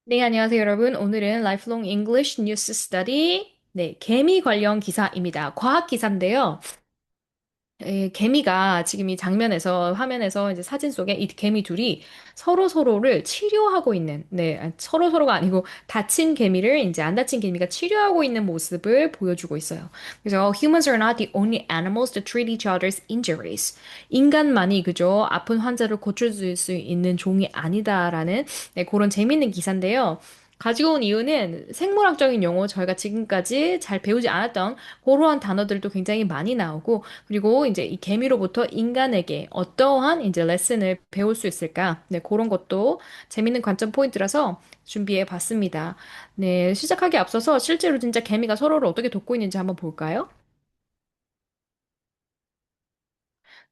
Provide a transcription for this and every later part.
네, 안녕하세요, 여러분. 오늘은 Lifelong English News Study, 네, 개미 관련 기사입니다. 과학 기사인데요. 개미가 지금 이 장면에서, 화면에서 이제 사진 속에 이 개미 둘이 서로를 치료하고 있는, 서로가 아니고 다친 개미를 이제 안 다친 개미가 치료하고 있는 모습을 보여주고 있어요. 그래서 humans are not the only animals to treat each other's injuries. 인간만이 그저 아픈 환자를 고쳐줄 수 있는 종이 아니다라는 그런 재밌는 기사인데요. 가지고 온 이유는 생물학적인 용어 저희가 지금까지 잘 배우지 않았던 그러한 단어들도 굉장히 많이 나오고 그리고 이제 이 개미로부터 인간에게 어떠한 이제 레슨을 배울 수 있을까? 네, 그런 것도 재밌는 관점 포인트라서 준비해 봤습니다. 네, 시작하기 앞서서 실제로 진짜 개미가 서로를 어떻게 돕고 있는지 한번 볼까요?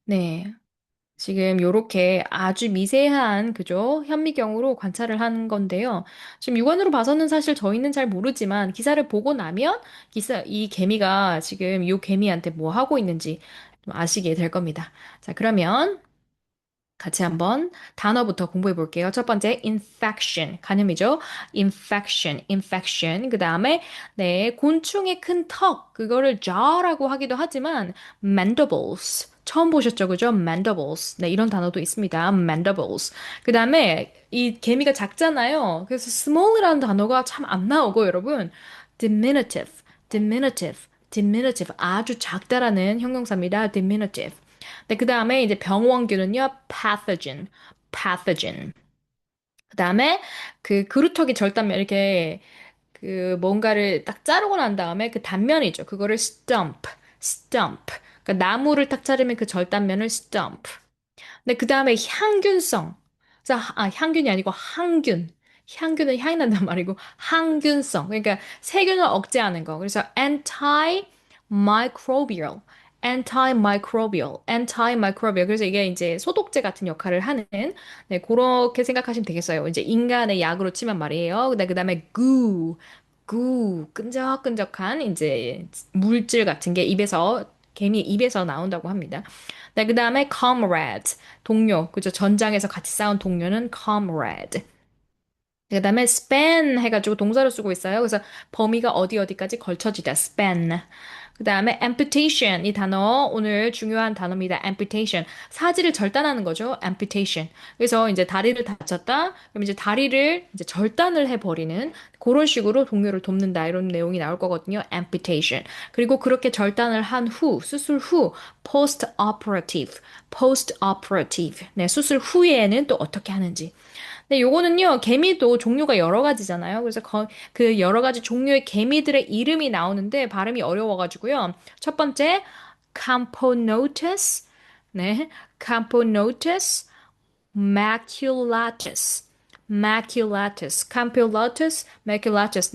네. 지금 요렇게 아주 미세한, 그죠? 현미경으로 관찰을 한 건데요. 지금 육안으로 봐서는 사실 저희는 잘 모르지만 기사를 보고 나면 이 개미가 지금 요 개미한테 뭐 하고 있는지 좀 아시게 될 겁니다. 자, 그러면 같이 한번 단어부터 공부해 볼게요. 첫 번째, infection. 간염이죠. infection. 그 다음에, 네, 곤충의 큰 턱. 그거를 jaw라고 하기도 하지만, mandibles. 처음 보셨죠? 그죠? mandibles. 네, 이런 단어도 있습니다. mandibles. 그 다음에, 이 개미가 작잖아요. 그래서 small이라는 단어가 참 안 나오고, 여러분. diminutive. diminutive. 아주 작다라는 형용사입니다. diminutive. 네, 그 다음에 이제 병원균은요, pathogen. 그 다음에 그 그루터기 절단면 이렇게 그 뭔가를 딱 자르고 난 다음에 그 단면이죠. 그거를 stump. 그러니까 나무를 딱 자르면 그 절단면을 stump. 네, 그 다음에 향균성. 향균이 아니고 항균. 향균은 향이 난단 말이고, 항균성. 그러니까 세균을 억제하는 거. 그래서 antimicrobial. 그래서 이게 이제 소독제 같은 역할을 하는, 네, 그렇게 생각하시면 되겠어요. 이제 인간의 약으로 치면 말이에요. 그 다음에 끈적끈적한 이제 물질 같은 게 개미 입에서 나온다고 합니다. 네, 그 다음에 comrade, 동료, 그죠? 전장에서 같이 싸운 동료는 comrade. 그다음에 span 해가지고 동사를 쓰고 있어요. 그래서 범위가 어디까지 걸쳐지다. span. 그다음에 amputation 이 단어 오늘 중요한 단어입니다. amputation 사지를 절단하는 거죠. amputation. 그래서 이제 다리를 다쳤다. 그럼 이제 다리를 이제 절단을 해버리는 그런 식으로 동료를 돕는다 이런 내용이 나올 거거든요. amputation. 그리고 그렇게 절단을 한 후, 수술 후 post operative. 네, 수술 후에는 또 어떻게 하는지. 네, 요거는요, 개미도 종류가 여러 가지잖아요. 그래서 그 여러 가지 종류의 개미들의 이름이 나오는데 발음이 어려워가지고요. 첫 번째, Camponotus. 네, Camponotus maculatus.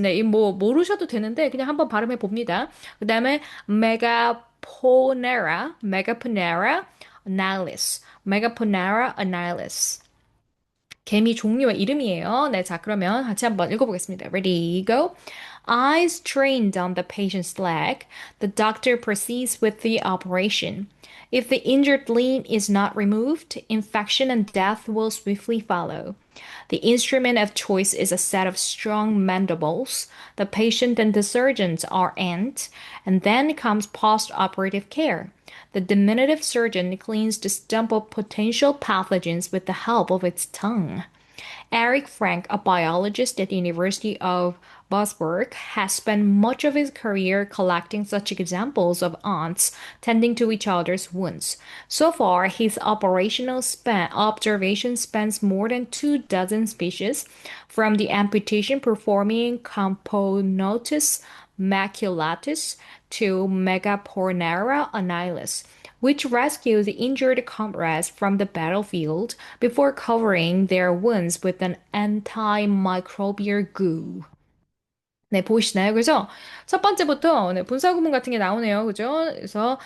네, 이 뭐, 모르셔도 되는데, 그냥 한번 발음해 봅니다. 그 다음에, Megaponera annihilis. 개미 종류의 이름이에요. 네, 자, 그러면 같이 한번 읽어보겠습니다. Ready, go. Eyes trained on the patient's leg, the doctor proceeds with the operation. If the injured limb is not removed, infection and death will swiftly follow. The instrument of choice is a set of strong mandibles. The patient and the surgeons are and then comes post-operative care. The diminutive surgeon cleans the stump of potential pathogens with the help of its tongue. Eric Frank, a biologist at the University of Würzburg, has spent much of his career collecting such examples of ants tending to each other's wounds. So far, his observation spans more than 2 dozen species, from the amputation performing Camponotus maculatus to Megapornera annihilis, which rescue the injured comrades from the battlefield before covering their wounds with an antimicrobial goo. 네, 보이시나요? 그래서 첫 번째부터 네, 분사구문 같은 게 나오네요. 그죠? 그래서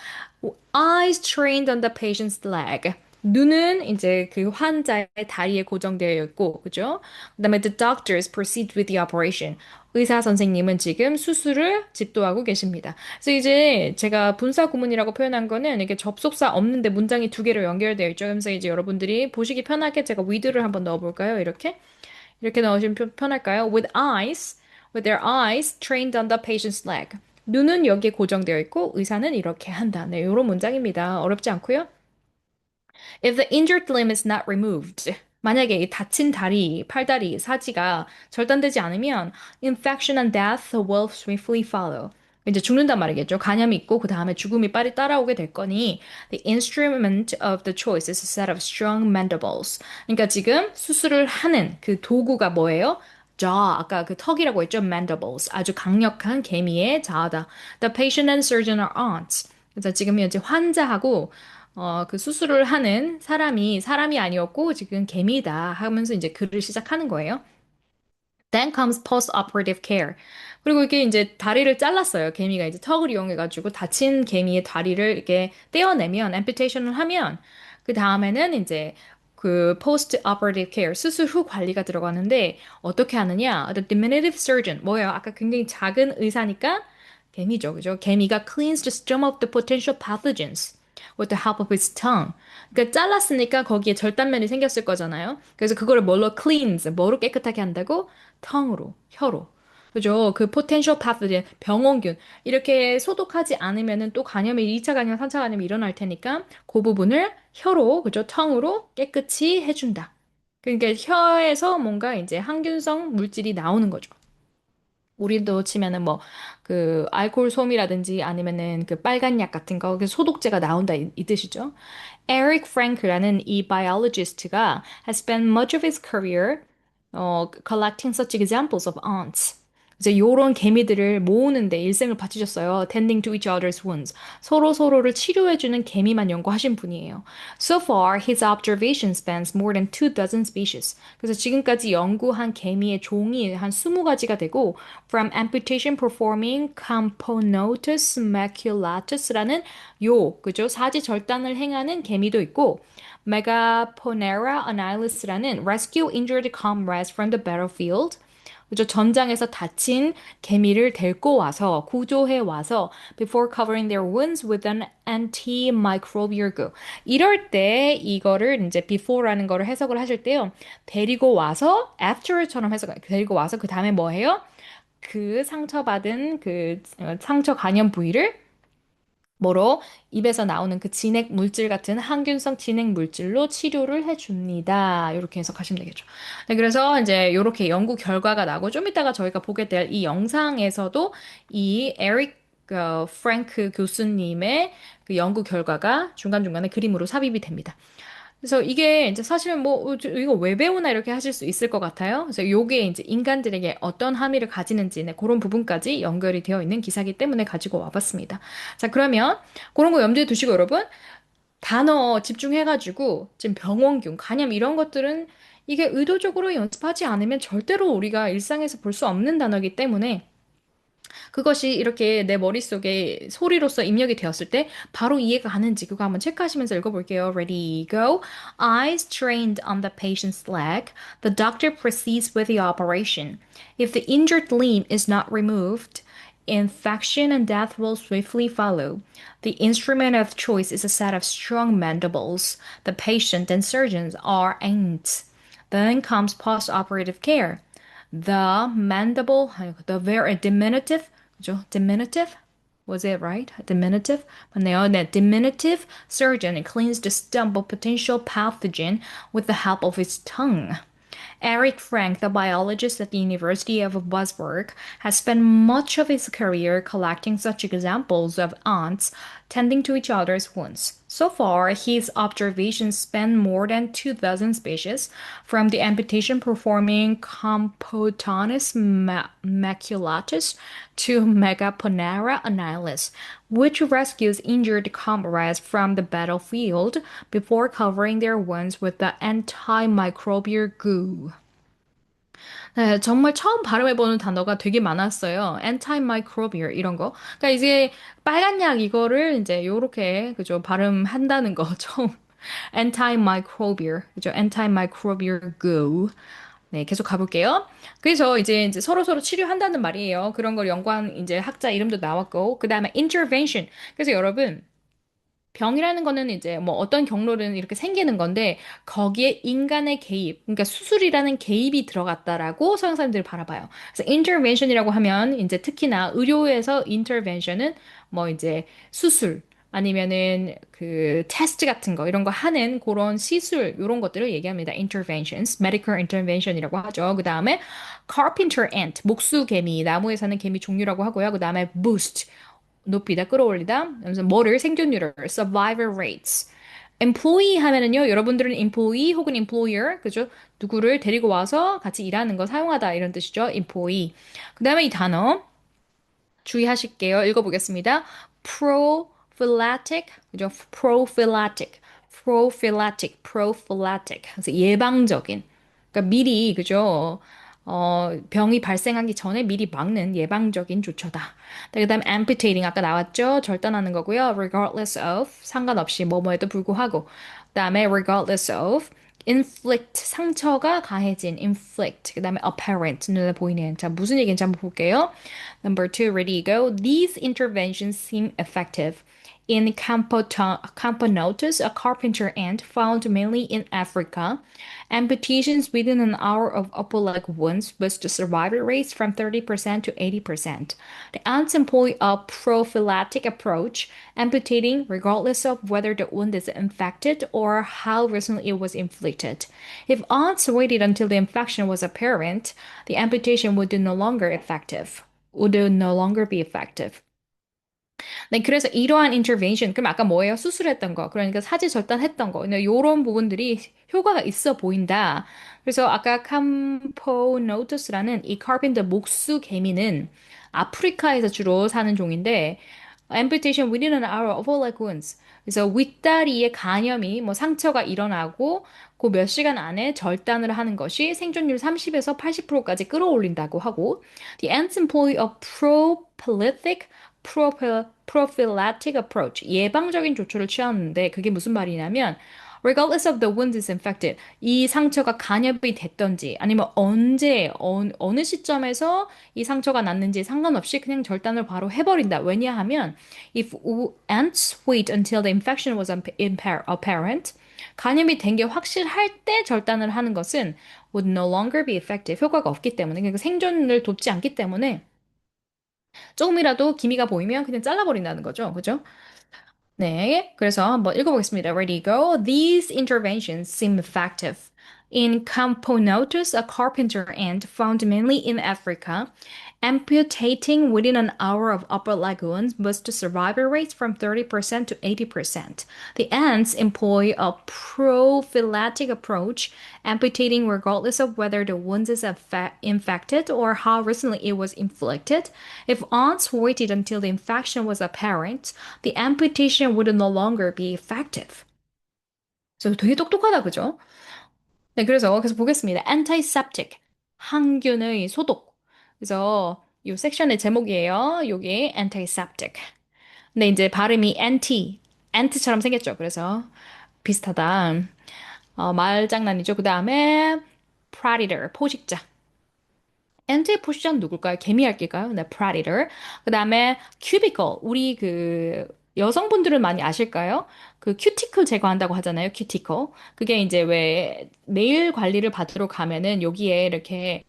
eyes trained on the patient's leg. 눈은 이제 그 환자의 다리에 고정되어 있고, 그죠? 그다음에 the doctors proceed with the operation. 의사 선생님은 지금 수술을 집도하고 계십니다. 그래서 이제 제가 분사구문이라고 표현한 거는 이게 접속사 없는데 문장이 두 개로 연결되어 있죠. 그래서 이제 여러분들이 보시기 편하게 제가 with를 한번 넣어볼까요? 이렇게. 이렇게 넣으시면 편할까요? With their eyes trained on the patient's leg. 눈은 여기에 고정되어 있고 의사는 이렇게 한다. 네, 이런 문장입니다. 어렵지 않고요. If the injured limb is not removed, 만약에 이 다친 다리, 팔다리, 사지가 절단되지 않으면 infection and death will swiftly follow. 이제 죽는단 말이겠죠. 간염이 있고 그 다음에 죽음이 빨리 따라오게 될 거니 the instrument of the choice is a set of strong mandibles. 그러니까 지금 수술을 하는 그 도구가 뭐예요? jaw, 아까 그 턱이라고 했죠. mandibles. 아주 강력한 개미의 자아다. The patient and surgeon are aunts. 그래서 지금 현재 환자하고 그 수술을 하는 사람이 아니었고 지금 개미다 하면서 이제 글을 시작하는 거예요. Then comes post-operative care. 그리고 이게 이제 다리를 잘랐어요. 개미가 이제 턱을 이용해가지고 다친 개미의 다리를 이렇게 떼어내면, 앰퓨테이션을 하면, 그 다음에는 이제 그 post-operative care, 수술 후 관리가 들어가는데, 어떻게 하느냐? The diminutive surgeon, 뭐예요? 아까 굉장히 작은 의사니까, 개미죠. 그죠? 개미가 cleans the stomach of the potential pathogens with the help of its tongue. 그러니까 잘랐으니까 거기에 절단면이 생겼을 거잖아요. 그래서 그거를 뭘로 cleanse, 뭐로 깨끗하게 한다고? tongue로, 혀로. 그죠? 그 potential pathogen, 병원균. 이렇게 소독하지 않으면은 또 감염이 2차 감염, 3차 감염이 일어날 테니까 그 부분을 혀로, 그죠? tongue로 깨끗이 해준다. 그러니까 혀에서 뭔가 이제 항균성 물질이 나오는 거죠. 우리도 치면은 뭐 그 알코올 솜이라든지 아니면은 그 빨간 약 같은 거, 그 소독제가 나온다 이 뜻이죠. 에릭 프랭크라는 이 biologist가 has spent much of his career collecting such examples of ants. 이제 요런 개미들을 모으는데 일생을 바치셨어요. Tending to each other's wounds. 서로 서로를 치료해주는 개미만 연구하신 분이에요. So far, his observation spans more than 2 dozen species. 그래서 지금까지 연구한 개미의 종이 한 20가지가 되고, from amputation performing Camponotus maculatus라는 그죠? 사지 절단을 행하는 개미도 있고, Megaponera annihilus라는 rescue injured comrades from the battlefield. 그죠? 전장에서 다친 개미를 데리고 와서 구조해 와서 before covering their wounds with an antimicrobial goo. 이럴 때 이거를 이제 before라는 거를 해석을 하실 때요. 데리고 와서 after처럼 데리고 와서 그 다음에 뭐 해요? 그 상처받은 상처 감염 부위를 뭐로 입에서 나오는 그 진액 물질 같은 항균성 진액 물질로 치료를 해줍니다. 이렇게 해석하시면 되겠죠. 네, 그래서 이제 이렇게 연구 결과가 나고 좀 이따가 저희가 보게 될 이 영상에서도 이 에릭 프랭크 교수님의 그 연구 결과가 중간중간에 그림으로 삽입이 됩니다. 그래서 이게 이제 사실은 뭐 이거 왜 배우나 이렇게 하실 수 있을 것 같아요. 그래서 요게 이제 인간들에게 어떤 함의를 가지는지 네, 그런 부분까지 연결이 되어 있는 기사이기 때문에 가지고 와봤습니다. 자, 그러면 그런 거 염두에 두시고 여러분 단어 집중해가지고 지금 병원균, 간염 이런 것들은 이게 의도적으로 연습하지 않으면 절대로 우리가 일상에서 볼 수 없는 단어이기 때문에 그것이 이렇게 내 머릿속에 소리로서 입력이 되었을 때 바로 이해가 가는지 그거 한번 체크하시면서 읽어볼게요. Ready, go. Eyes trained on the patient's leg. The doctor proceeds with the operation. If the injured limb is not removed, infection and death will swiftly follow. The instrument of choice is a set of strong mandibles. The patient and surgeons are ants. Then comes post-operative care. The mandible, the very diminutive, 그죠? Diminutive? Was it right? Diminutive? 맞네요. 네, diminutive surgeon cleans the stump of potential pathogen with the help of his tongue. Eric Frank, the biologist at the University of Würzburg, has spent much of his career collecting such examples of ants tending to each other's wounds. So far, his observations span more than 2 dozen species, from the amputation performing Campotonus maculatus to Megaponera annihilis, which rescues injured comrades from the battlefield before covering their wounds with the antimicrobial goo. 네, 정말 처음 발음해보는 단어가 되게 많았어요. antimicrobial 이런 거. 그러니까 이제 빨간 약 이거를 이제 요렇게 그죠 발음한다는 거 처음. antimicrobial 그죠 antimicrobial goo. 네, 계속 가볼게요. 그래서 이제 서로서로 치료한다는 말이에요. 그런 걸 연구한 이제 학자 이름도 나왔고, 그 다음에 intervention. 그래서 여러분, 병이라는 거는 이제 뭐 어떤 경로는 이렇게 생기는 건데 거기에 인간의 개입, 그러니까 수술이라는 개입이 들어갔다라고 서양 사람들이 바라봐요. 그래서 intervention이라고 하면 이제 특히나 의료에서 intervention은 뭐 이제 수술 아니면은 그 테스트 같은 거 이런 거 하는 그런 시술 이런 것들을 얘기합니다. interventions, medical intervention이라고 하죠. 그 다음에 carpenter ant, 목수개미, 나무에 사는 개미 종류라고 하고요. 그 다음에 boost, 높이다, 끌어올리다. 그래서 뭐를 생존율을 survival rates. employee 하면은요, 여러분들은 employee 혹은 employer, 그죠? 누구를 데리고 와서 같이 일하는 거 사용하다 이런 뜻이죠. employee. 그 다음에 이 단어 주의하실게요. 읽어보겠습니다. prophylactic, 그죠? prophylactic. 그래서 예방적인. 그러니까 미리, 그죠? 병이 발생하기 전에 미리 막는 예방적인 조처다. 그 다음에 amputating, 아까 나왔죠? 절단하는 거고요. regardless of, 상관없이, 뭐뭐에도 불구하고. 그 다음에 regardless of, inflict, 상처가 가해진, inflict. 그 다음에 apparent, 눈에 보이는. 자, 무슨 얘기인지 한번 볼게요. Number two, ready, go. These interventions seem effective. In Camponotus, a carpenter ant found mainly in Africa, amputations within an hour of upper leg wounds boost the survival rates from 30% to 80%. The ants employ a prophylactic approach, amputating regardless of whether the wound is infected or how recently it was inflicted. If ants waited until the infection was apparent, the amputation would no longer be effective. 네, 그래서 이러한 intervention, 그럼 아까 뭐예요? 수술했던 거, 그러니까 사지 절단했던 거, 근데 이런 부분들이 효과가 있어 보인다. 그래서 아까 camponotus라는 이 카르펜터 목수 개미는 아프리카에서 주로 사는 종인데, amputation within an hour of all leg wounds. 그래서 윗다리에 간염이 뭐 상처가 일어나고 그 몇 시간 안에 절단을 하는 것이 생존율 30에서 80%까지 끌어올린다고 하고 the ants employ a prophylactic approach 예방적인 조처를 취하는데 그게 무슨 말이냐면 regardless of the wound is infected 이 상처가 간염이 됐던지 아니면 언제 어느 시점에서 이 상처가 났는지 상관없이 그냥 절단을 바로 해버린다. 왜냐하면 if ants wait until the infection was apparent 간염이 된 게 확실할 때 절단을 하는 것은 would no longer be effective. 효과가 없기 때문에, 그러니까 생존을 돕지 않기 때문에 조금이라도 기미가 보이면 그냥 잘라버린다는 거죠. 그죠? 네, 그래서 한번 읽어보겠습니다. Ready, go. These interventions seem effective. In Camponotus, a carpenter ant found mainly in Africa, amputating within an hour of upper leg wounds boosts survival rates from 30% to 80%. The ants employ a prophylactic approach, amputating regardless of whether the wound is infected or how recently it was inflicted. If ants waited until the infection was apparent, the amputation would no longer be effective. 그래서 되게 똑똑하다, 그죠? 네, 그래서 계속 보겠습니다. antiseptic, 항균의 소독. 그래서 이 섹션의 제목이에요. 여기 antiseptic. 근데 이제 발음이 ant처럼 생겼죠. 그래서 비슷하다. 말장난이죠. 그 다음에 predator, 포식자. 엔트의 포식자는 누굴까요? 개미할게까요? 네, predator. 그 다음에 cubicle. 우리 그 여성분들은 많이 아실까요? 그 큐티클 제거한다고 하잖아요. 큐티클. 그게 이제 왜 네일 관리를 받으러 가면은 여기에 이렇게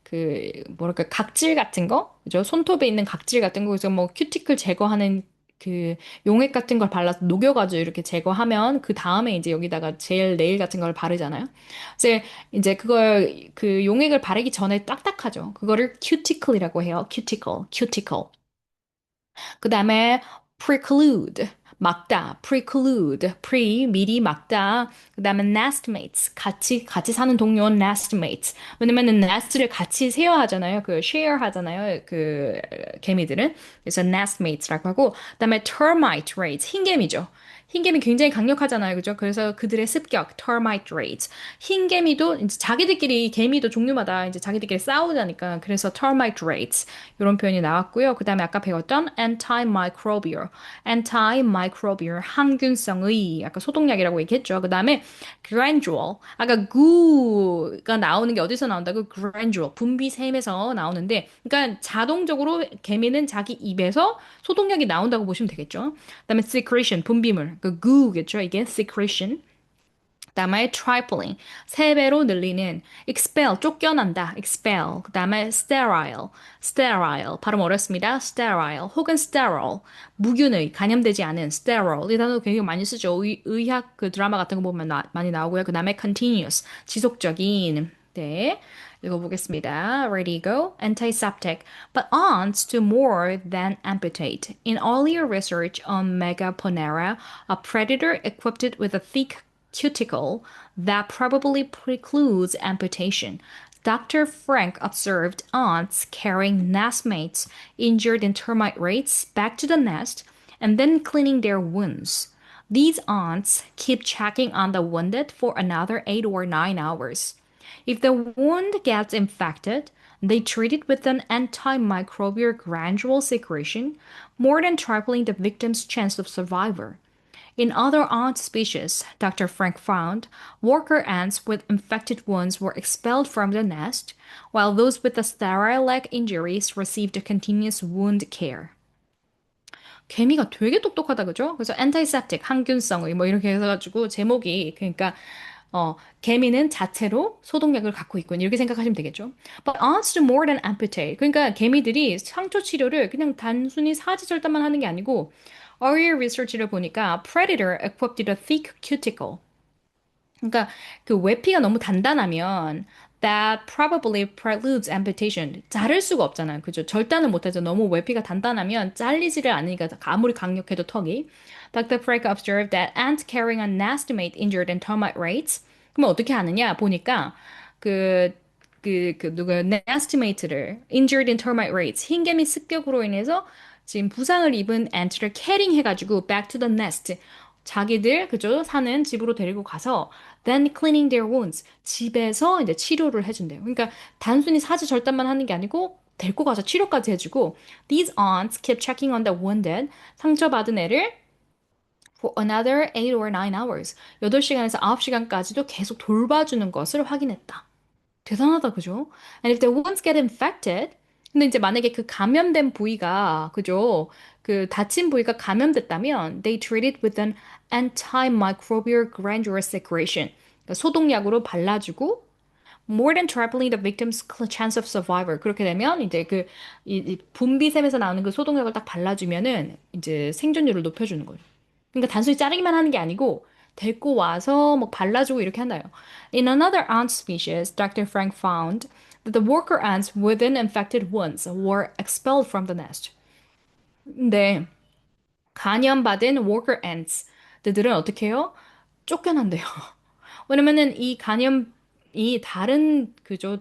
그 뭐랄까 각질 같은 거, 그죠? 손톱에 있는 각질 같은 거, 그래서 뭐 큐티클 제거하는 그 용액 같은 걸 발라서 녹여가지고 이렇게 제거하면 그 다음에 이제 여기다가 젤 네일 같은 걸 바르잖아요. 이제 그걸 그 용액을 바르기 전에 딱딱하죠. 그거를 큐티클이라고 해요. 큐티클. 그 다음에 preclude, 막다, 미리 막다. 그 다음에 nestmates, 같이 사는 동료 nestmates. 왜냐면은 nest를 같이 쉐어하잖아요. 그 share 하잖아요. 그 개미들은. 그래서 nestmates라고 하고. 그 다음에 termite raids, 흰개미죠. 흰개미 굉장히 강력하잖아요. 그죠? 그래서 그들의 습격, termite raids. 흰개미도 이제 자기들끼리, 개미도 종류마다 이제 자기들끼리 싸우자니까. 그래서 termite raids. 이런 표현이 나왔고요. 그 다음에 아까 배웠던 antimicrobial, 항균성의, 아까 소독약이라고 얘기했죠. 그 다음에 granule, 아까 구가 나오는 게 어디서 나온다고? granule, 분비샘에서 나오는데, 그러니까 자동적으로 개미는 자기 입에서 소독약이 나온다고 보시면 되겠죠. 그 다음에 secretion, 분비물. 그 gu겠죠. 이게 secretion. 그다음에 tripling, 세 배로 늘리는 expel, 쫓겨난다, expel. 그다음에 sterile, sterile, 발음 어렵습니다. sterile 혹은 sterile, 무균의, 감염되지 않은 sterile. 이 단어 굉장히 많이 쓰죠. 의학 그 드라마 같은 거 보면 많이 나오고요. 그다음에 continuous, 지속적인. 네. 읽어보겠습니다. Ready, go. Antiseptic, but aunts do more than amputate. In earlier research on Megaponera, a predator equipped with a thick cuticle that probably precludes amputation. Dr. Frank observed ants carrying nestmates injured in termite raids back to the nest and then cleaning their wounds. These ants keep checking on the wounded for another 8 or 9 hours. If the wound gets infected, they treat it with an antimicrobial granular secretion, more than tripling the victim's chance of survival. In other ant species, Dr. Frank found worker ants with infected wounds were expelled from the nest, while those with the sterile leg injuries received continuous wound care. 개미가 되게 똑똑하다, 그죠? 그래서 antiseptic, 항균성의 뭐 이렇게 해가지고 제목이 그러니까 개미는 자체로 소독약을 갖고 있군 이렇게 생각하시면 되겠죠. But ants do more than amputate. 그러니까 개미들이 상처 치료를 그냥 단순히 사지절단만 하는 게 아니고 earlier research를 보니까 predator equipped with a thick cuticle. 그러니까 그 외피가 너무 단단하면 that probably preludes amputation. 자를 수가 없잖아요. 그죠? 절단을 못하죠. 너무 외피가 단단하면 잘리지를 않으니까 아무리 강력해도 턱이. Dr. Frank observed that ants carrying a nestimate injured in termite raids. 그러면 어떻게 하느냐 보니까 그 누가 nestimate를 injured in termite raids 흰개미 습격으로 인해서 지금 부상을 입은 ant를 캐링 해가지고 back to the nest 자기들 그죠 사는 집으로 데리고 가서 then cleaning their wounds 집에서 이제 치료를 해준대요. 그러니까 단순히 사지 절단만 하는 게 아니고 데리고 가서 치료까지 해주고 these aunts keep checking on the wounded 상처받은 애를 for another 8 or 9 hours 8시간에서 9시간까지도 계속 돌봐주는 것을 확인했다. 대단하다, 그죠? And if the wounds get infected, 근데 이제 만약에 그 감염된 부위가, 그죠? 그 다친 부위가 감염됐다면, they treat it with an antimicrobial granular secretion. 그러니까 소독약으로 발라주고, more than tripling the victim's chance of survival. 그렇게 되면 이제 이 분비샘에서 나오는 그 소독약을 딱 발라주면은 이제 생존율을 높여주는 거죠. 그러니까 단순히 자르기만 하는 게 아니고 데리고 와서 뭐 발라주고 이렇게 한다요. In another ant species, Dr. Frank found that the worker ants within infected ones were expelled from the nest. 근데 감염받은 worker ants들은 어떻게 해요? 쫓겨난대요. 왜냐면은 이 감염이 다른 그죠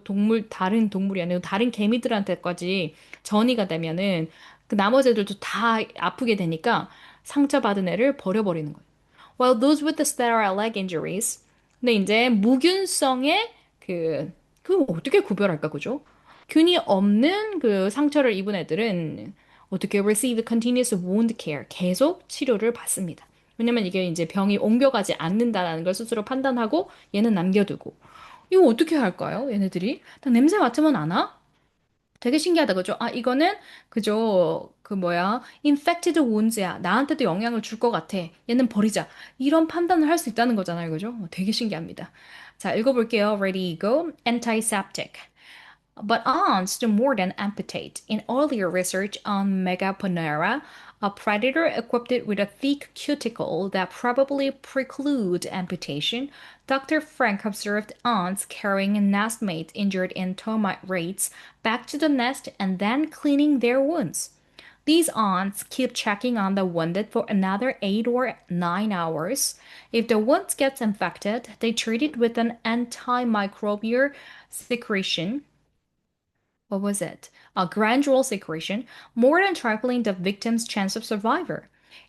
다른 동물이 아니고 다른 개미들한테까지 전이가 되면은 그 나머지 애들도 다 아프게 되니까 상처받은 애를 버려버리는 거예요. While those with the sterile leg injuries, 근데 이제 무균성의 그 어떻게 구별할까 그죠? 균이 없는 그 상처를 입은 애들은 어떻게 receive continuous wound care, 계속 치료를 받습니다. 왜냐면 이게 이제 병이 옮겨가지 않는다라는 걸 스스로 판단하고 얘는 남겨두고. 이거 어떻게 할까요? 얘네들이? 다 냄새 맡으면 아나? 되게 신기하다, 그죠? 아, 이거는, 그죠? 그 뭐야? infected wounds야. 나한테도 영향을 줄 것 같아. 얘는 버리자. 이런 판단을 할 수 있다는 거잖아요, 그죠? 되게 신기합니다. 자, 읽어볼게요. Ready, go. Antiseptic. But ants do more than amputate. In earlier research on Megaponera, a predator equipped with a thick cuticle that probably preclude amputation, Dr. Frank observed ants carrying a nestmate injured in termite raids back to the nest and then cleaning their wounds. These ants keep checking on the wounded for another 8 or 9 hours. If the wound gets infected, they treat it with an antimicrobial secretion, what was it? A gradual secretion, more than tripling the victim's chance of survival.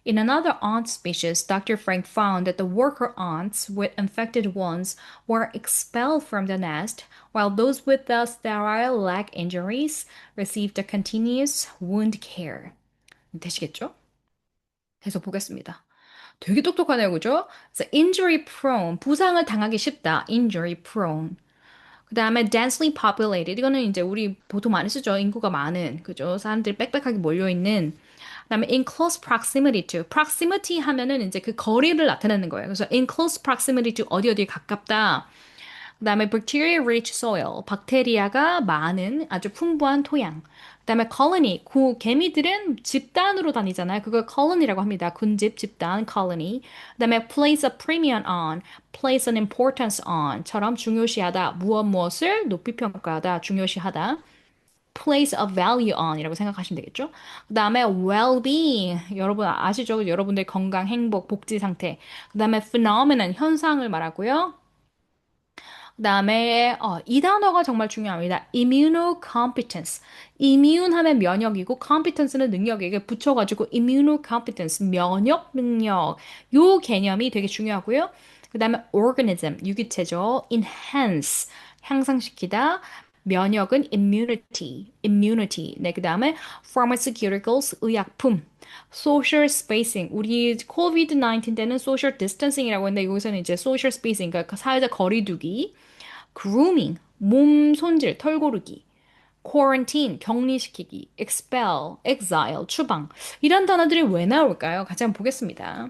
In another ant species, Dr. Frank found that the worker ants with infected ones were expelled from the nest, while those with the sterile leg injuries received a continuous wound care. 되시겠죠? 계속 보겠습니다. 되게 똑똑하네요, 그죠? 그래서 injury prone, 부상을 당하기 쉽다. injury prone. 그 다음에 densely populated. 이거는 이제 우리 보통 많이 쓰죠. 인구가 많은, 그죠? 사람들이 빽빽하게 몰려있는. 그다음에 in close proximity to. proximity 하면은 이제 그 거리를 나타내는 거예요. 그래서 in close proximity to 어디 어디에 가깝다. 그다음에 bacteria rich soil. 박테리아가 많은 아주 풍부한 토양. 그다음에 colony. 개미들은 집단으로 다니잖아요. 그걸 colony라고 합니다. 군집, 집단, colony. 그다음에 place a premium on, place an importance on처럼 중요시하다. 무엇을 높이 평가하다, 중요시하다. place a value on 이라고 생각하시면 되겠죠? 그 다음에 well-being. 여러분 아시죠? 여러분들 건강, 행복, 복지 상태. 그 다음에 phenomenon, 현상을 말하고요. 그다음에 이 단어가 정말 중요합니다. immunocompetence. immune 하면 면역이고 competence는 능력에게 붙여가지고 immunocompetence, 면역 능력. 요 개념이 되게 중요하고요. 그다음에 organism, 유기체죠. enhance, 향상시키다. 면역은 immunity. 네, 그다음에 pharmaceuticals, 의약품. social spacing. 우리 COVID-19 때는 social distancing이라고 했는데 여기서는 이제 social spacing, 그러니까 사회적 거리두기. grooming, 몸 손질, 털 고르기. quarantine, 격리시키기. expel, exile, 추방. 이런 단어들이 왜 나올까요? 같이 한번 보겠습니다.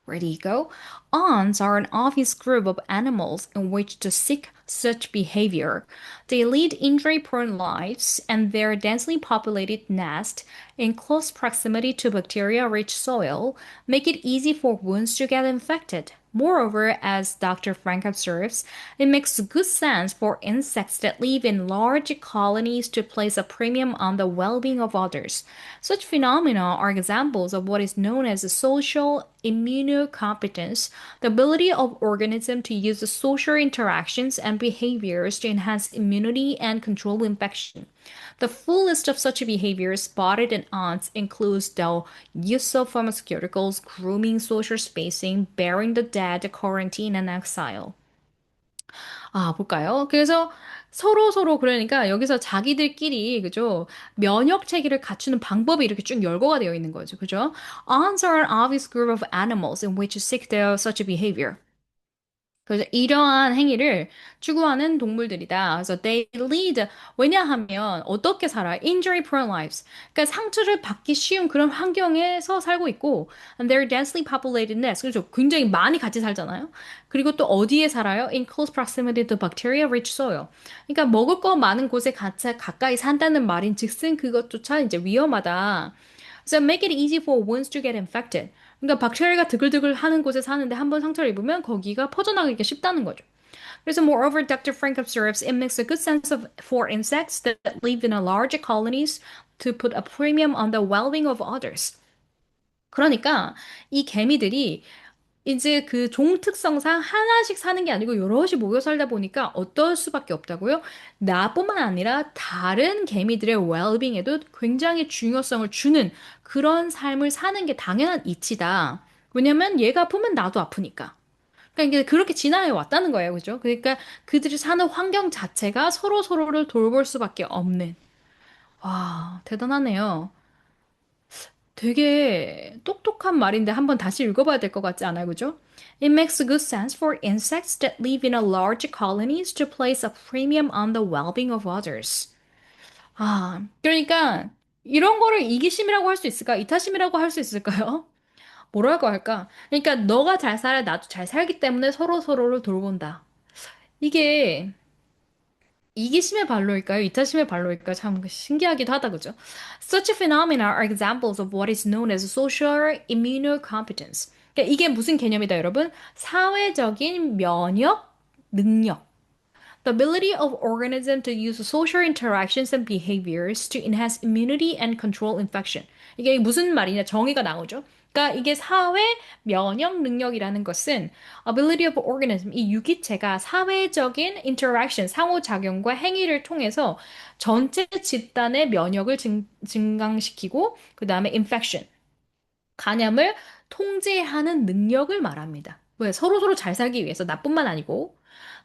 Ready, go. Ants are an obvious group of animals in which to seek such behavior. They lead injury-prone lives, and their densely populated nest, in close proximity to bacteria-rich soil, make it easy for wounds to get infected. Moreover, as Dr. Frank observes, it makes good sense for insects that live in large colonies to place a premium on the well-being of others. Such phenomena are examples of what is known as social immunocompetence, the ability of organisms to use social interactions and behaviors to enhance immunity and control infection. The full list of such behaviors spotted in ants includes the use of pharmaceuticals, grooming, social spacing, burying the dead, quarantine, and exile. 볼까요? 그래서 서로 그러니까 여기서 자기들끼리 그죠? 면역 체계를 갖추는 방법이 이렇게 쭉 열거가 되어 있는 거죠. 그죠? Ants are an obvious group of animals in which seek their such a behavior. 그래서 이러한 행위를 추구하는 동물들이다. 그래서 they lead. 왜냐하면 어떻게 살아? Injury prone lives. 그러니까 상처를 받기 쉬운 그런 환경에서 살고 있고, and they're densely populated nests. 그렇죠. 굉장히 많이 같이 살잖아요. 그리고 또 어디에 살아요? In close proximity to bacteria rich soil. 그러니까 먹을 거 많은 곳에 가까이 산다는 말인 즉슨 그것조차 이제 위험하다. So make it easy for wounds to get infected. 그러니까 박테리아가 드글드글 하는 곳에 사는데 한번 상처를 입으면 거기가 퍼져나가기가 쉽다는 거죠. 그래서 moreover, Dr. Frank observes it makes a good sense of for insects that live in a large colonies to put a premium on the well-being of others. 그러니까 이 개미들이 이제 그 종 특성상 하나씩 사는 게 아니고 여럿이 모여 살다 보니까 어떨 수밖에 없다고요? 나뿐만 아니라 다른 개미들의 웰빙에도 굉장히 중요성을 주는 그런 삶을 사는 게 당연한 이치다. 왜냐면 얘가 아프면 나도 아프니까. 그러니까 이게 그렇게 진화해 왔다는 거예요. 그죠? 그러니까 그들이 사는 환경 자체가 서로를 돌볼 수밖에 없는. 와, 대단하네요. 되게 똑똑한 말인데 한번 다시 읽어봐야 될 것 같지 않아요? 그죠? It makes good sense for insects that live in a large colonies to place a premium on the well-being of others. 그러니까 이런 거를 이기심이라고 할 수 있을까? 이타심이라고 할 수 있을까요? 뭐라고 할까? 그러니까 너가 잘 살아, 나도 잘 살기 때문에 서로를 돌본다. 이게 이기심의 발로일까요? 이타심의 발로일까요? 참 신기하기도 하다, 그죠? Such phenomena are examples of what is known as social immunocompetence. 그러니까 이게 무슨 개념이다, 여러분? 사회적인 면역 능력. The ability of organism to use social interactions and behaviors to enhance immunity and control infection. 이게 무슨 말이냐? 정의가 나오죠. 그러니까 이게 사회 면역 능력이라는 것은 ability of organism, 이 유기체가 사회적인 interaction, 상호작용과 행위를 통해서 전체 집단의 면역을 증강시키고 그 다음에 infection, 간염을 통제하는 능력을 말합니다. 왜? 서로서로 잘 살기 위해서 나뿐만 아니고.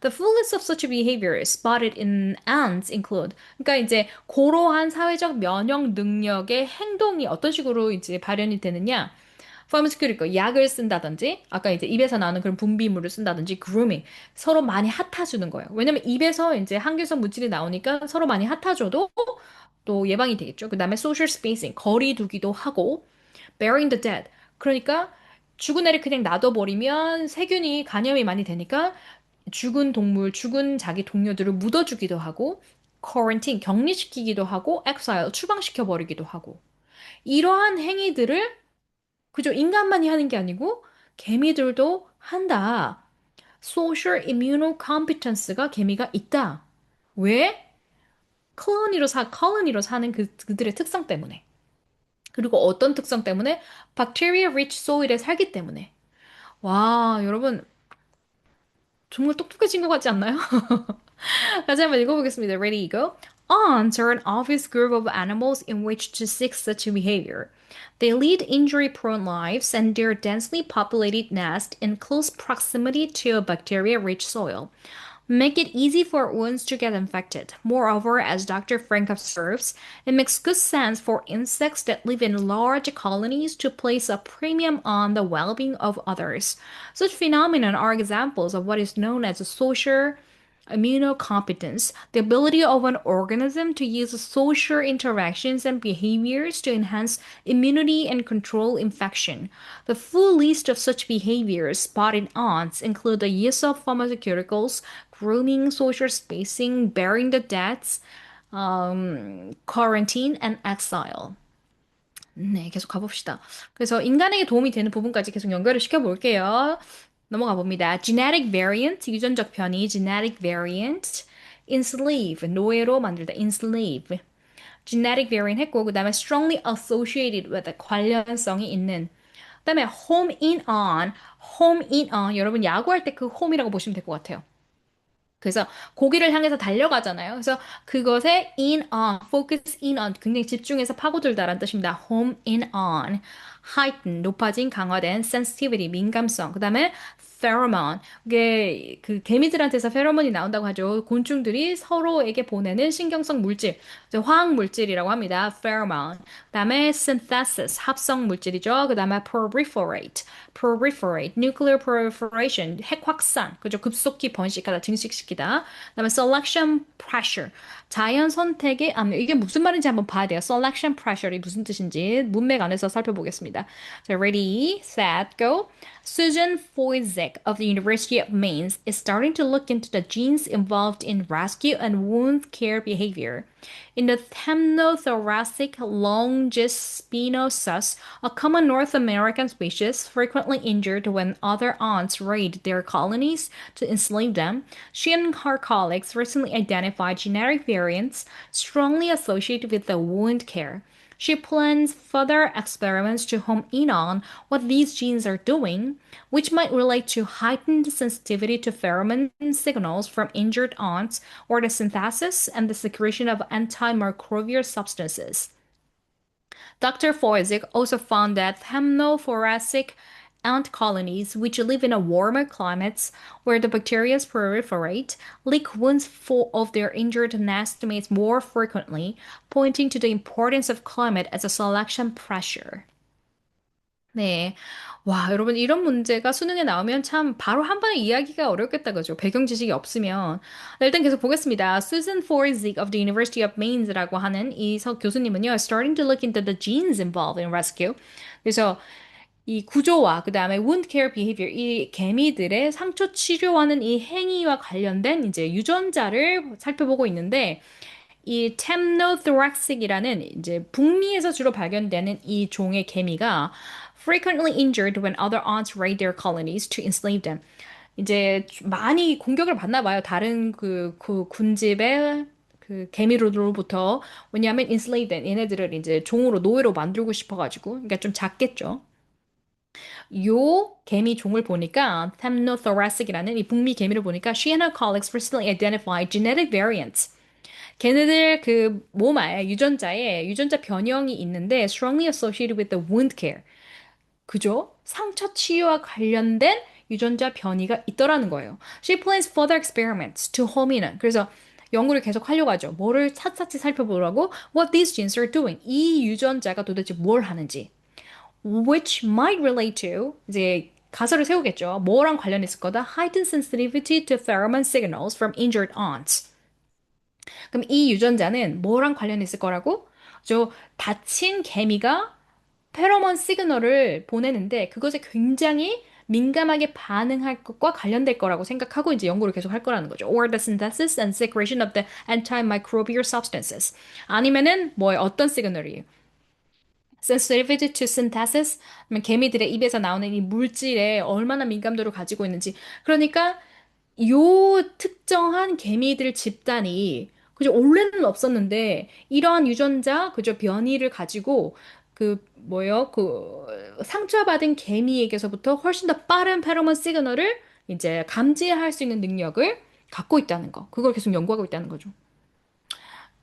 The fullest of such behavior spotted in ants include. 그러니까 이제 고러한 사회적 면역 능력의 행동이 어떤 식으로 이제 발현이 되느냐? pharmaceutical, 약을 쓴다든지, 아까 이제 입에서 나오는 그런 분비물을 쓴다든지, grooming, 서로 많이 핫해주는 거예요. 왜냐면 입에서 이제 항균성 물질이 나오니까 서로 많이 핫해줘도 것도 예방이 되겠죠. 그 다음에 social spacing, 거리 두기도 하고, burying the dead. 그러니까 죽은 애를 그냥 놔둬버리면 세균이 감염이 많이 되니까 죽은 동물, 죽은 자기 동료들을 묻어주기도 하고, quarantine, 격리시키기도 하고, exile, 추방시켜버리기도 하고. 이러한 행위들을 그저 인간만이 하는 게 아니고 개미들도 한다. Social immunocompetence가 개미가 있다. 왜? 컬러니로 사는 그들의 특성 때문에. 그리고 어떤 특성 때문에? Bacteria rich soil에 살기 때문에. 와, 여러분, 정말 똑똑해진 것 같지 않나요? 다시 한번 읽어보겠습니다. Ready, go. Ants are an obvious group of animals in which to seek such behavior. They lead injury-prone lives and their densely populated nest in close proximity to a bacteria-rich soil make it easy for wounds to get infected. Moreover, as Dr. Frank observes, it makes good sense for insects that live in large colonies to place a premium on the well-being of others. Such phenomena are examples of what is known as social immunocompetence, the ability of an organism to use social interactions and behaviors to enhance immunity and control infection. The full list of such behaviors spotted in ants include the use of pharmaceuticals, grooming, social spacing, burying the dead, quarantine, and exile. 네, 계속 가봅시다. 그래서 인간에게 도움이 되는 부분까지 계속 연결을 시켜볼게요. 넘어가 봅니다. Genetic variant, 유전적 변이, genetic variant, enslave, 노예로 만들다, enslave. genetic variant 했고, 그 다음에 strongly associated with, 관련성이 있는. 그 다음에 home in on, 여러분 야구할 때 그 home이라고 보시면 될 것 같아요. 그래서 고기를 향해서 달려가잖아요. 그래서 그것에 in on, focus in on, 굉장히 집중해서 파고들다라는 뜻입니다. home in on, heighten, 높아진, 강화된, sensitivity, 민감성. 그다음에 pheromone, 이게 그 개미들한테서 페로몬이 나온다고 하죠. 곤충들이 서로에게 보내는 신경성 물질, 화학 물질이라고 합니다. pheromone. 그다음에 synthesis, 합성 물질이죠. 그다음에 proliferate, nuclear proliferation, 핵 확산, 그죠? 급속히 번식하다, 증식시키다. 그다음에 selection pressure, 자연 선택의 압력. 이게 무슨 말인지 한번 봐야 돼요. selection pressure이 무슨 뜻인지 문맥 안에서 살펴보겠습니다. 자, ready, set, go. Susan Foyzik of the University of Mainz is starting to look into the genes involved in rescue and wound care behavior. In the Thamnothoracic Longispinosus, a common North American species frequently injured when other ants raid their colonies to enslave them, she and her colleagues recently identified genetic variants strongly associated with the wound care. She plans further experiments to home in on what these genes are doing, which might relate to heightened sensitivity to pheromone signals from injured ants or the synthesis and the secretion of antimicrobial substances. Dr. Foyzik also found that thamnophoracic ant colonies, which live in a warmer climates where the bacteria proliferate, lick wounds full of their injured nestmates more frequently, pointing to the importance of climate as a selection pressure. 네. 와, 여러분, 이런 문제가 수능에 나오면 참 바로 한 번에 이해하기가 어렵겠다, 그죠? 배경 지식이 없으면. 네, 일단 계속 보겠습니다. Susan Forzig of the University of Maine's라고 하는 이 교수님은요, starting to look into the genes involved in rescue. 그래서 이 구조와 그 다음에 wound care behavior, 이 개미들의 상처 치료하는 이 행위와 관련된 이제 유전자를 살펴보고 있는데, 이 템노토락식이라는 이제 북미에서 주로 발견되는 이 종의 개미가 frequently injured when other ants raid their colonies to enslave them. 이제 많이 공격을 받나 봐요. 다른 그 군집의 그 개미로부터. 왜냐하면 enslaved, 얘네들을 이제 종으로 노예로 만들고 싶어가지고. 그러니까 좀 작겠죠. 요 개미 종을 보니까 템노토라식이라는 이 북미 개미를 보니까 she and her colleagues recently identified genetic variants. 걔네들 그 몸에 유전자에 유전자 변형이 있는데 strongly associated with the wound care. 그죠? 상처 치유와 관련된 유전자 변이가 있더라는 거예요. She plans further experiments to home in. 그래서 연구를 계속 하려고 하죠. 뭐를 샅샅이 살펴보라고? What these genes are doing. 이 유전자가 도대체 뭘 하는지. Which might relate to, 이제 가설을 세우겠죠. 뭐랑 관련있을 거다? Heightened sensitivity to pheromone signals from injured ants. 그럼 이 유전자는 뭐랑 관련있을 거라고? 저 다친 개미가 페로몬 시그널을 보내는데 그것에 굉장히 민감하게 반응할 것과 관련될 거라고 생각하고 이제 연구를 계속 할 거라는 거죠. Or the synthesis and secretion of the antimicrobial substances. 아니면은 뭐 어떤 시그널이에요? sensitivity to synthesis, 하면 개미들의 입에서 나오는 이 물질에 얼마나 민감도를 가지고 있는지. 그러니까 요 특정한 개미들 집단이 그죠 원래는 없었는데 이러한 유전자 그죠 변이를 가지고 그 뭐요 그 상처받은 개미에게서부터 훨씬 더 빠른 페로몬 시그널을 이제 감지할 수 있는 능력을 갖고 있다는 거. 그걸 계속 연구하고 있다는 거죠.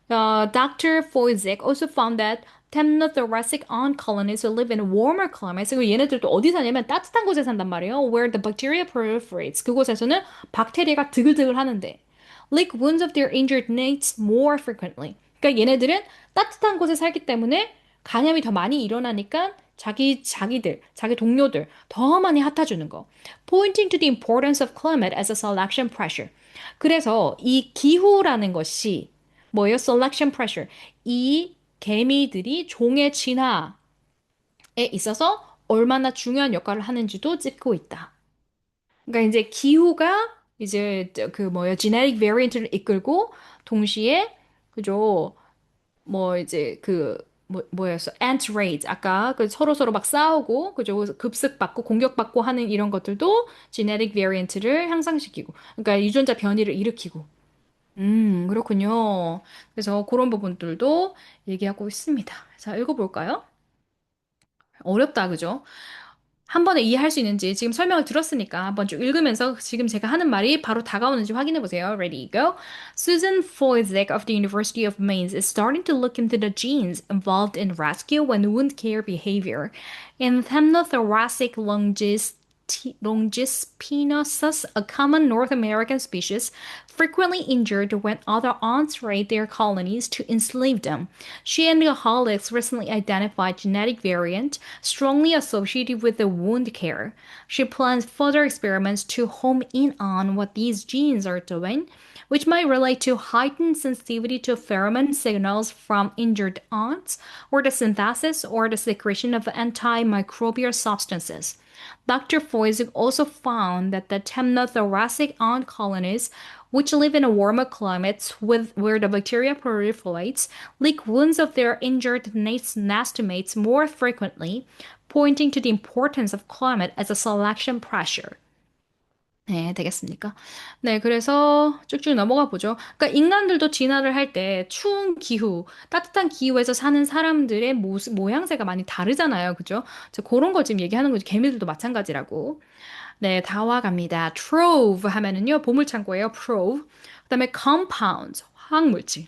Dr. Foizek also found that temnothoracic ant colonies who live in warmer climates, 그리고 얘네들도 어디 사냐면 따뜻한 곳에 산단 말이에요. Where the bacteria proliferates. 그곳에서는 박테리아가 드글드글 하는데. Lick wounds of their injured mates more frequently. 그러니까 얘네들은 따뜻한 곳에 살기 때문에 간염이 더 많이 일어나니까 자기 동료들 더 많이 핥아주는 거. Pointing to the importance of climate as a selection pressure. 그래서 이 기후라는 것이 뭐예요? Selection pressure. 이 개미들이 종의 진화에 있어서 얼마나 중요한 역할을 하는지도 찍고 있다. 그러니까 이제 기후가 이제 그 뭐예요? genetic variant를 이끌고 동시에 그죠? 뭐 이제 그 뭐였어? ant raids. 아까 그 서로 막 싸우고 그죠? 급습받고 공격받고 하는 이런 것들도 genetic variant를 향상시키고 그러니까 유전자 변이를 일으키고 그렇군요. 그래서 그런 부분들도 얘기하고 있습니다. 자, 읽어볼까요? 어렵다, 그죠? 한 번에 이해할 수 있는지 지금 설명을 들었으니까 한번 쭉 읽으면서 지금 제가 하는 말이 바로 다가오는지 확인해 보세요. Ready, go. Susan Foizek of the University of Mainz is starting to look into the genes involved in rescue and wound care behavior in Thamnothoracic longispinosus, a common North American species, frequently injured when other ants raid their colonies to enslave them. She and her colleagues recently identified genetic variant strongly associated with the wound care. She plans further experiments to home in on what these genes are doing, which might relate to heightened sensitivity to pheromone signals from injured ants, or the synthesis or the secretion of antimicrobial substances. Dr. Foisig also found that the temnothoracic ant colonies, which live in a warmer climates where the bacteria proliferates, lick wounds of their injured nestmates more frequently, pointing to the importance of climate as a selection pressure. 네, 되겠습니까? 네, 그래서 쭉쭉 넘어가 보죠. 그러니까 인간들도 진화를 할 때 추운 기후, 따뜻한 기후에서 사는 사람들의 모양새가 많이 다르잖아요. 그죠? 그런 거 지금 얘기하는 거죠. 개미들도 마찬가지라고. 네, 다 와갑니다. trove 하면은요, 보물창고예요. trove. 그다음에 compounds, 화학물질.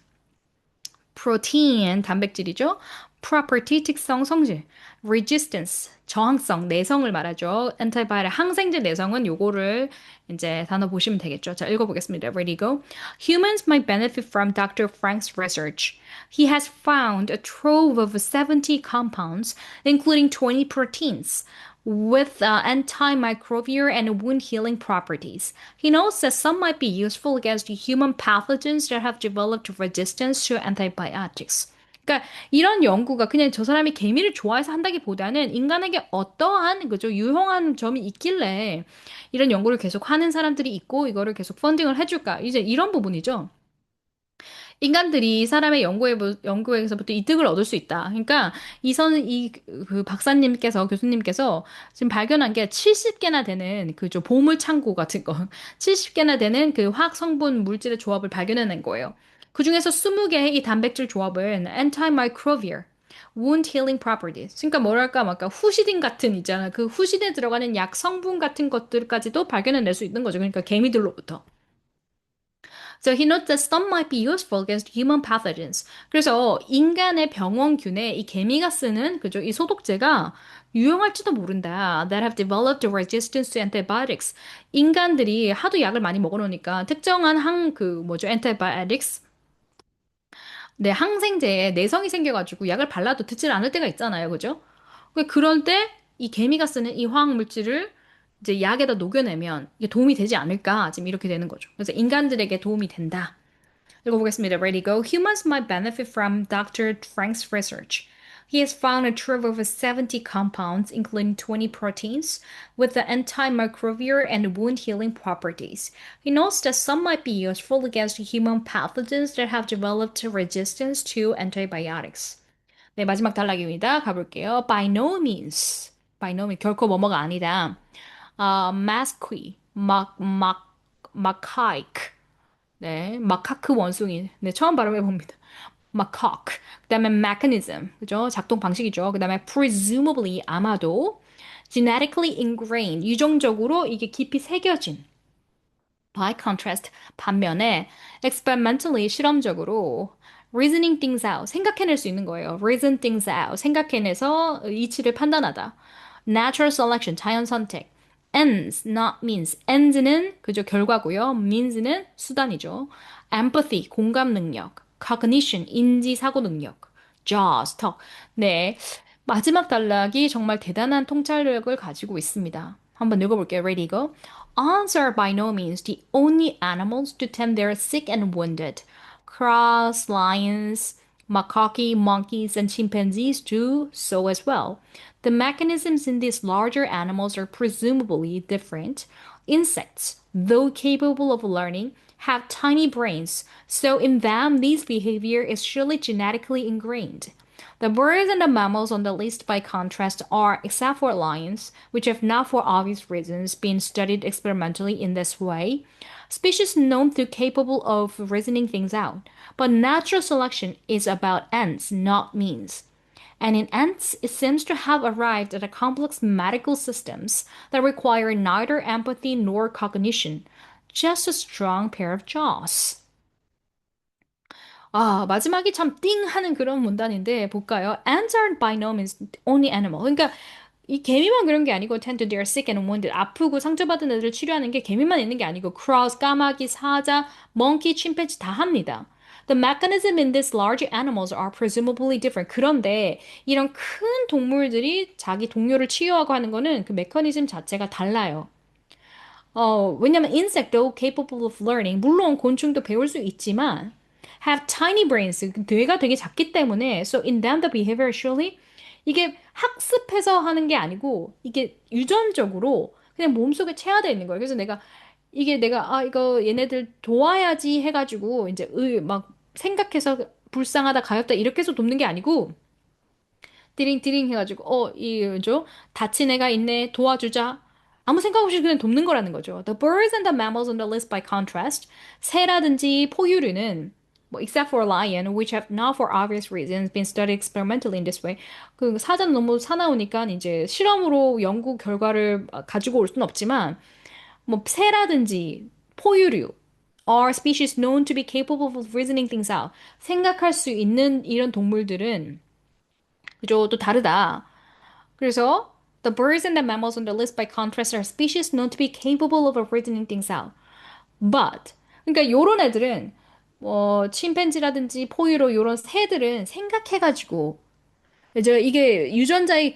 protein, 단백질이죠. property, 특성, 성질. resistance, 저항성, 내성을 말하죠. antibiotic, 항생제 내성은 요거를 이제 단어 보시면 되겠죠. 자, 읽어보겠습니다. Ready, go. Humans might benefit from Dr. Frank's research. He has found a trove of 70 compounds, including 20 proteins, with antimicrobial and wound healing properties. He knows that some might be useful against human pathogens that have developed resistance to antibiotics. 그러니까 이런 연구가 그냥 저 사람이 개미를 좋아해서 한다기보다는 인간에게 어떠한 그죠 유용한 점이 있길래 이런 연구를 계속 하는 사람들이 있고 이거를 계속 펀딩을 해줄까 이제 이런 부분이죠. 인간들이 사람의 연구에서부터 이득을 얻을 수 있다. 그러니까 그 박사님께서 교수님께서 지금 발견한 게 70개나 되는 그저 보물 창고 같은 거, 70개나 되는 그 화학 성분 물질의 조합을 발견해낸 거예요. 그 중에서 20개의 이 단백질 조합은 antimicrobial, wound healing properties. 그러니까 뭐랄까 막 후시딘 같은 있잖아. 그 후시딘에 들어가는 약 성분 같은 것들까지도 발견해낼 수 있는 거죠. 그러니까 개미들로부터. So he notes that some might be useful against human pathogens. 그래서 인간의 병원균에 이 개미가 쓰는 그죠? 이 소독제가 유용할지도 모른다. That have developed resistance to antibiotics. 인간들이 하도 약을 많이 먹어놓으니까 특정한 antibiotics. 네, 항생제에 내성이 생겨가지고 약을 발라도 듣질 않을 때가 있잖아요. 그죠? 그럴 때 이 개미가 쓰는 이 화학 물질을 이제 약에다 녹여내면 이게 도움이 되지 않을까? 지금 이렇게 되는 거죠. 그래서 인간들에게 도움이 된다. 읽어보겠습니다. Ready, go. Humans might benefit from Dr. Frank's research. He has found a trove of over 70 compounds, including 20 proteins, with the antimicrobial and wound healing properties. He notes that some might be useful against human pathogens that have developed resistance to antibiotics. 네, 마지막 단락입니다. 가볼게요. By no means. By no means. 결코 뭐뭐가 아니다. masqui, macaque. 네, 마카크 원숭이. 네, 처음 발음해 봅니다. macaque. 그다음에 mechanism. 그죠? 작동 방식이죠. 그다음에 presumably 아마도 genetically ingrained 유전적으로 이게 깊이 새겨진. By contrast, 반면에 experimentally 실험적으로 reasoning things out 생각해낼 수 있는 거예요. reason things out 생각해내서 이치를 판단하다. natural selection 자연 선택. ends not means ends는 그저 결과고요. means는 수단이죠. empathy 공감 능력. cognition 인지 사고 능력. jaws 턱. 네. 마지막 단락이 정말 대단한 통찰력을 가지고 있습니다. 한번 읽어볼게요. Ready, go. Ants are by no means the only animals to tend their sick and wounded. Crows, lions, macaque, monkeys, and chimpanzees do so as well. The mechanisms in these larger animals are presumably different. Insects, though capable of learning, have tiny brains, so in them, this behavior is surely genetically ingrained. The birds and the mammals on the list, by contrast, are, except for lions, which have not for obvious reasons been studied experimentally in this way, species known to capable of reasoning things out. But natural selection is about ends, not means. And in ants, it seems to have arrived at a complex medical systems that require neither empathy nor cognition, just a strong pair of jaws. 아, 마지막이 참 띵 하는 그런 문단인데 볼까요? Ants are by no means only animal. 그러니까 이 개미만 그런 게 아니고 tend to they are sick and wounded. 아프고 상처받은 애들을 치료하는 게 개미만 있는 게 아니고 crows, 까마귀, 사자, monkey, 침팬지 다 합니다. The mechanism in these large animals are presumably different. 그런데 이런 큰 동물들이 자기 동료를 치유하고 하는 거는 그 메커니즘 자체가 달라요. 왜냐면 insect도 capable of learning. 물론 곤충도 배울 수 있지만 have tiny brains. 뇌가 되게 작기 때문에 so in them the behavior surely 이게 학습해서 하는 게 아니고 이게 유전적으로 그냥 몸속에 체화되어 있는 거예요. 그래서 내가 이거 얘네들 도와야지 해가지고 이제 막 생각해서 불쌍하다 가엾다 이렇게 해서 돕는 게 아니고 디링디링 해가지고 이죠 다친 애가 있네 도와주자 아무 생각 없이 그냥 돕는 거라는 거죠. The birds and the mammals on the list by contrast 새라든지 포유류는 뭐 except for lion which have not for obvious reasons been studied experimentally in this way 그 사자는 너무 사나우니까 이제 실험으로 연구 결과를 가지고 올 수는 없지만 뭐 새라든지 포유류 are species known to be capable of reasoning things out 생각할 수 있는 이런 동물들은 그죠 또 다르다. 그래서 the birds and the mammals on the list by contrast are species known to be capable of reasoning things out. But 그러니까 요런 애들은 뭐 침팬지라든지 포유로 요런 새들은 생각해가지고 이제 이게 유전자의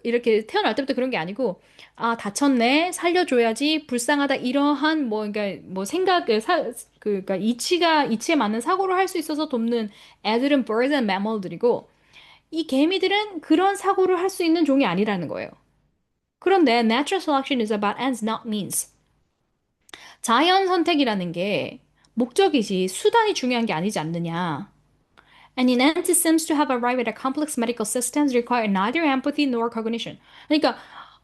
이렇게 태어날 때부터 그런 게 아니고 아 다쳤네 살려줘야지 불쌍하다 이러한 뭐 그러니까 뭐 생각을 그러니까 이치에 맞는 사고를 할 수 있어서 돕는 애들은 birds and mammal들이고 이 개미들은 그런 사고를 할 수 있는 종이 아니라는 거예요. 그런데 natural selection is about ends, not means. 자연 선택이라는 게 목적이지 수단이 중요한 게 아니지 않느냐. And in ends, it seems to have arrived at a complex medical systems require neither empathy nor cognition. 그러니까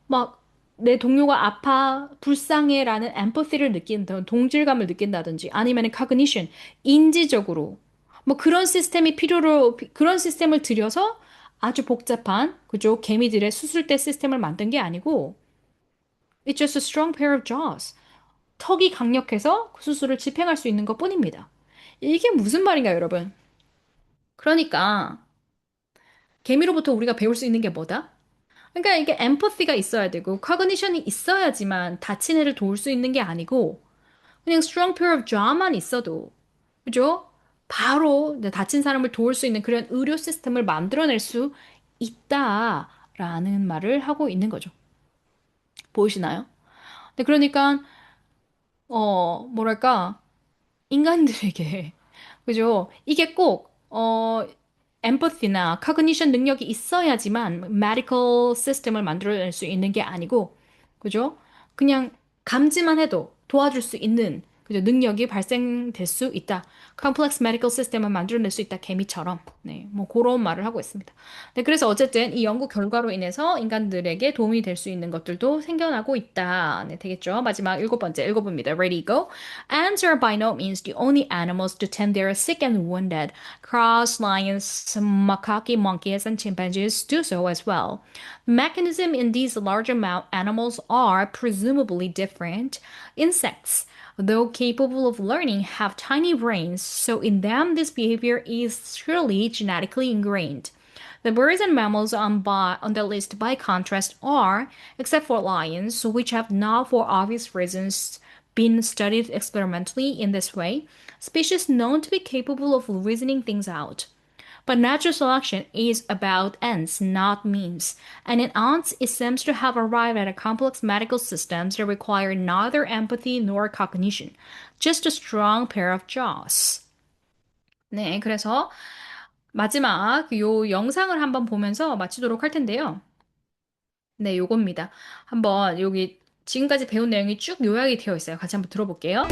막 내 동료가 아파, 불쌍해라는 empathy를 느낀다, 동질감을 느낀다든지 아니면 cognition, 인지적으로 뭐 그런 시스템이 그런 시스템을 들여서 아주 복잡한 그죠 개미들의 수술대 시스템을 만든 게 아니고 it's just a strong pair of jaws. 턱이 강력해서 그 수술을 집행할 수 있는 것뿐입니다. 이게 무슨 말인가요, 여러분? 그러니까 개미로부터 우리가 배울 수 있는 게 뭐다? 그러니까 이게 엠퍼시가 있어야 되고 커그니션이 있어야지만 다친 애를 도울 수 있는 게 아니고 그냥 strong pair of jaw만 있어도 그죠? 바로 이제 다친 사람을 도울 수 있는 그런 의료 시스템을 만들어낼 수 있다라는 말을 하고 있는 거죠. 보이시나요? 그러니까 뭐랄까 인간들에게 그죠? 이게 꼭, empathy나 cognition 능력이 있어야지만 medical system을 만들어낼 수 있는 게 아니고, 그죠? 그냥 감지만 해도 도와줄 수 있는, 그죠? 능력이 발생될 수 있다. complex medical system을 만들어낼 수 있다. 개미처럼. 네, 뭐 그런 말을 하고 있습니다. 네, 그래서 어쨌든 이 연구 결과로 인해서 인간들에게 도움이 될 수 있는 것들도 생겨나고 있다. 네, 되겠죠? 마지막 일곱 번째 읽어봅니다. Ready, go. Ants are by no means the only animals to tend their sick and wounded. Crows, lions, macaque monkeys, and chimpanzees do so as well. The mechanism in these larger animals are presumably different. Insects, though capable of learning, have tiny brains, so in them this behavior is surely genetically ingrained. The birds and mammals on the list, by contrast, are, except for lions, which have not, for obvious reasons, been studied experimentally in this way, species known to be capable of reasoning things out. But natural selection is about ends, not means. And in ants, it seems to have arrived at a complex medical systems that require neither empathy nor cognition, just a strong pair of jaws. 네, 그래서 마지막 요 영상을 한번 보면서 마치도록 할 텐데요. 네, 요겁니다. 한번 여기 지금까지 배운 내용이 쭉 요약이 되어 있어요. 같이 한번 들어볼게요.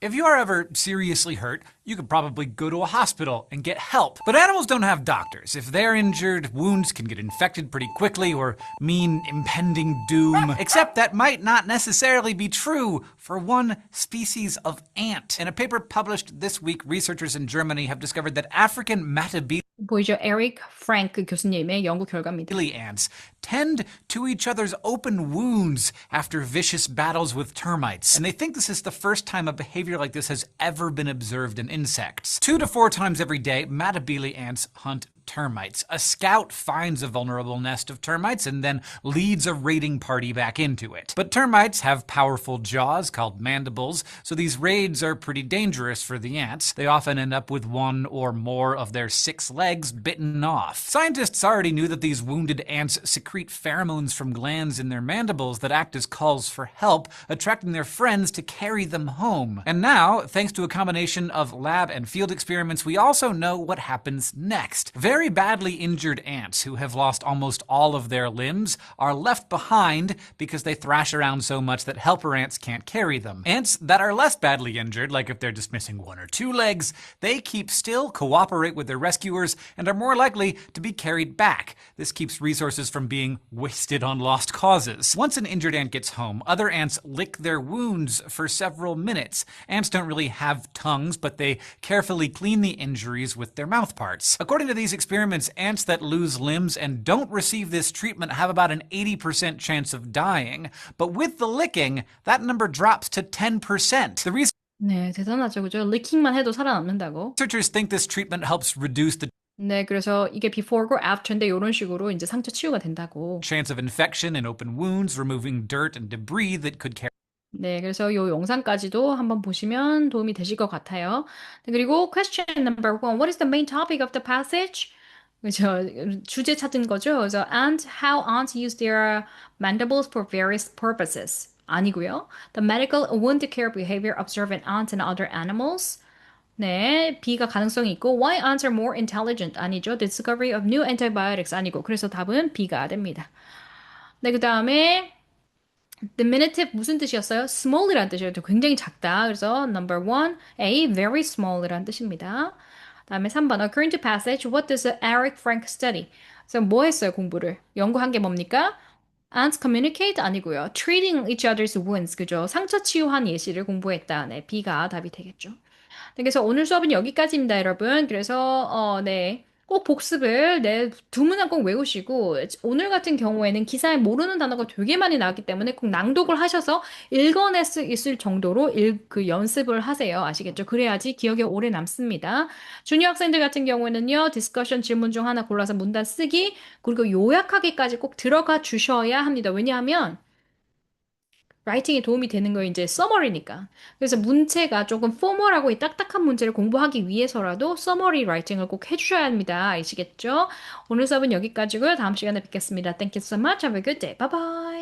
If you are ever seriously hurt, you could probably go to a hospital and get help. But animals don't have doctors. If they're injured, wounds can get infected pretty quickly or mean impending doom. Except that might not necessarily be true for one species of ant. In a paper published this week, researchers in Germany have discovered that African Matabele 보이죠? 에릭 프랭크 교수님의 연구 결과입니다. ants tend to each other's open wounds after vicious battles with termites. And they think this is the first time a behavior like this has ever been observed in insects. 2 to 4 times every day, Matabele ants hunt termites. A scout finds a vulnerable nest of termites and then leads a raiding party back into it. But termites have powerful jaws called mandibles, so these raids are pretty dangerous for the ants. They often end up with one or more of their 6 legs bitten off. Scientists already knew that these wounded ants secrete pheromones from glands in their mandibles that act as calls for help, attracting their friends to carry them home. And now, thanks to a combination of lab and field experiments, we also know what happens next. Very badly injured ants who have lost almost all of their limbs are left behind because they thrash around so much that helper ants can't carry them. Ants that are less badly injured, like if they're just missing 1 or 2 legs, they keep still, cooperate with their rescuers, and are more likely to be carried back. This keeps resources from being wasted on lost causes. Once an injured ant gets home, other ants lick their wounds for several minutes. Ants don't really have tongues, but they carefully clean the injuries with their mouth parts. According to these experiments, ants that lose limbs and don't receive this treatment have about an 80% chance of dying. But with the licking, that number drops to 10%. The 네, 대단하죠. 그죠? 리킹만 해도 살아남는다고. researchers think this treatment helps reduce the 네, 그래서 이게 before고 after인데 이런 식으로 이제 상처 치유가 된다고. chance of infection in open wounds, removing dirt and debris that could carry. 네, 그래서 이 영상까지도 한번 보시면 도움이 되실 것 같아요. 네, 그리고 question number 1. What is the main topic of the passage? 그죠? 주제 찾은 거죠. 그래서 and how ants use their mandibles for various purposes. 아니고요. The medical wound care behavior observed in ants and other animals. 네, B가 가능성이 있고 why ants are more intelligent 아니죠. Discovery of new antibiotics 아니고 그래서 답은 B가 됩니다. 네, 그 다음에 diminutive 무슨 뜻이었어요? small이라는 뜻이에요. 굉장히 작다. 그래서 number 1, A, very small이라는 뜻입니다. 다음에 3번, according to passage, what does Eric Frank study? 그래서 뭐 했어요, 공부를? 연구한 게 뭡니까? Ants communicate 아니고요. treating each other's wounds, 그죠? 상처 치유한 예시를 공부했다. 네, B가 답이 되겠죠. 네, 그래서 오늘 수업은 여기까지입니다, 여러분. 그래서 네. 꼭 복습을 두 문항 꼭 외우시고 오늘 같은 경우에는 기사에 모르는 단어가 되게 많이 나왔기 때문에 꼭 낭독을 하셔서 읽어낼 수 있을 정도로 그 연습을 하세요. 아시겠죠? 그래야지 기억에 오래 남습니다. 주니어 학생들 같은 경우에는요. 디스커션 질문 중 하나 골라서 문단 쓰기 그리고 요약하기까지 꼭 들어가 주셔야 합니다. 왜냐하면 라이팅에 도움이 되는 거 이제 서머리니까. 그래서 문체가 조금 포멀하고 딱딱한 문제를 공부하기 위해서라도 서머리 라이팅을 꼭 해주셔야 합니다. 아시겠죠? 오늘 수업은 여기까지고요. 다음 시간에 뵙겠습니다. Thank you so much. Have a good day. Bye bye.